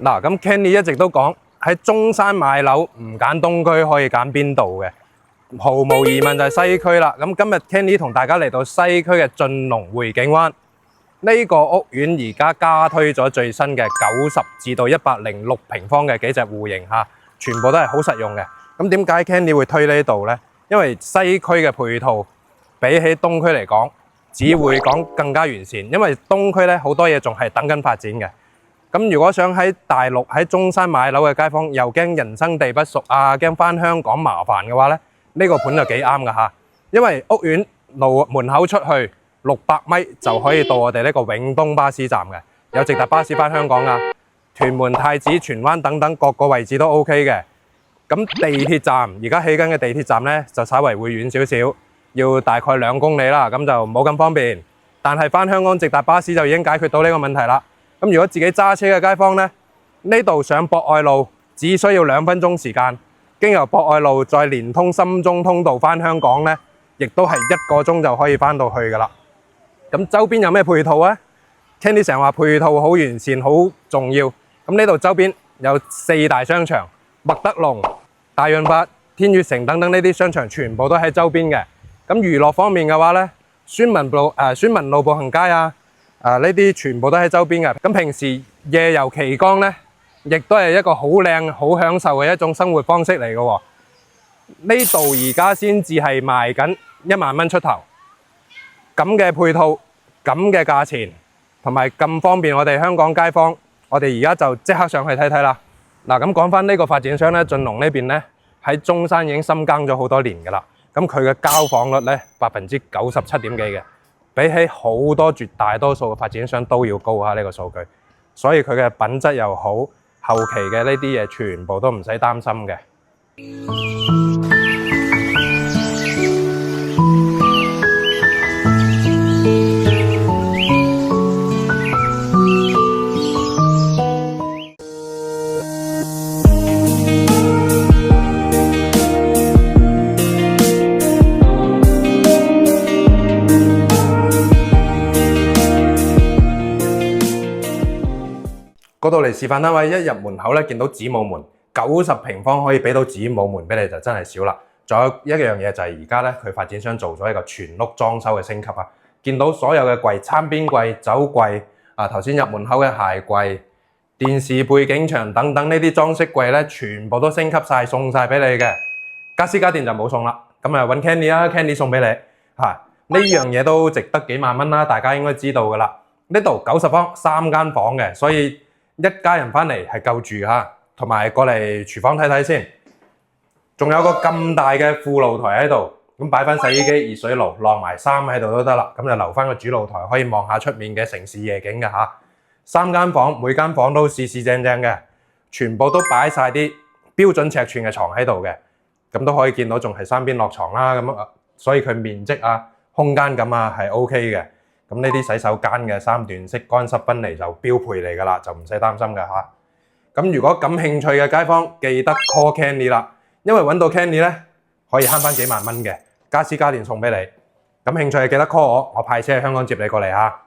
嗱，咁 Kenny 一直都講喺中山買樓唔揀東區，可以揀邊度嘅？毫無疑問就係西區啦。咁今日 Kenny 同大家嚟到西區嘅晉龍匯景灣呢個屋苑，而家加推咗最新嘅90至到106平方嘅幾隻戶型嚇，全部都係好實用嘅。咁點解 Kenny 會推呢度呢？因為西區嘅配套比起東區嚟講，只會講更加完善。因為東區咧好多嘢仲係等緊發展嘅。咁如果想喺大陸喺中山買樓嘅街坊，又驚人生地不熟啊，驚返香港麻煩嘅話咧，呢個盤就幾啱㗎嚇。因為屋苑路門口出去600米就可以到我哋呢個永東巴士站嘅，有直達巴士返香港㗎。屯門、太子、荃灣等等各個位置都 OK 嘅。咁地鐵站而家起緊嘅地鐵站咧，就稍為會遠少少，要大概2公里啦，咁就冇咁方便。但係返香港直達巴士就已經解決到呢個問題啦。咁如果自己揸車嘅街坊呢，呢度上博愛路只需要2分鐘時間，經由博愛路再連通深中通道返香港呢，亦都係1個鐘就可以返到去㗎啦。咁周邊有咩配套呢？ Kenny 成日話配套好完善，好重要。咁呢度周邊有4大商場，麥德龍、大潤發、天悅城等等呢啲商場全部都喺周邊嘅。咁娛樂方面嘅話呢，宣文路步行街啊，呢啲全部都喺周邊嘅。咁平時夜遊旗杆呢，亦都係一個好靚、好享受嘅一種生活方式嚟嘅喎。呢度而家先至係賣緊1萬蚊出頭，咁嘅配套、咁嘅價錢，同埋咁方便我哋香港街坊，我哋而家就即刻上去睇睇啦。嗱，咁講返呢個發展商呢，晉龍呢邊呢，喺中山已經深耕咗好多年㗎啦。咁佢嘅交房率呢，97.幾嘅。比起好多絕大多數嘅發展商都要高下呢個數據，所以佢嘅品質又好，後期嘅呢啲嘢全部都唔使擔心嘅。嗰度嚟示範單位，一入門口咧，見到子母門，90平方可以俾到子母門俾你就真係少啦。仲有一樣嘢就係而家咧，佢發展商做咗一個全屋裝修嘅升級啊！見到所有嘅櫃、餐邊櫃、酒櫃啊，頭先入門口嘅鞋櫃、電視背景牆等等呢啲裝飾櫃咧，全部都升級晒，送晒俾你嘅。家私家電就冇送啦，咁啊揾 Kenny 啦 ，Kenny 送俾你嚇。呢樣嘢都值得幾萬蚊啦，大家應該知道噶啦。呢度90方3間房嘅，所以一家人返嚟係夠住嚇，同埋過嚟廚房睇睇先。仲有個咁大嘅副露台喺度，咁擺翻洗衣機、熱水爐、晾埋衫喺度都得啦。咁就留翻個主露台，可以望下出面嘅城市夜景嘅嚇。3間房，每間房都四四正正嘅，全部都擺晒啲標準尺寸嘅床喺度嘅，咁都可以見到仲係3邊落床啦。咁所以佢面積啊、空間感啊係 OK 嘅。咁呢啲洗手間嘅3段式乾濕分離就標配嚟㗎啦，就唔使擔心㗎嚇。咁如果感興趣嘅街坊，記得 call Kenny 啦，因為揾到 Kenny 咧可以慳翻幾萬蚊嘅，家私家電送俾你。感興趣記得 call我派車去香港接你過嚟嚇。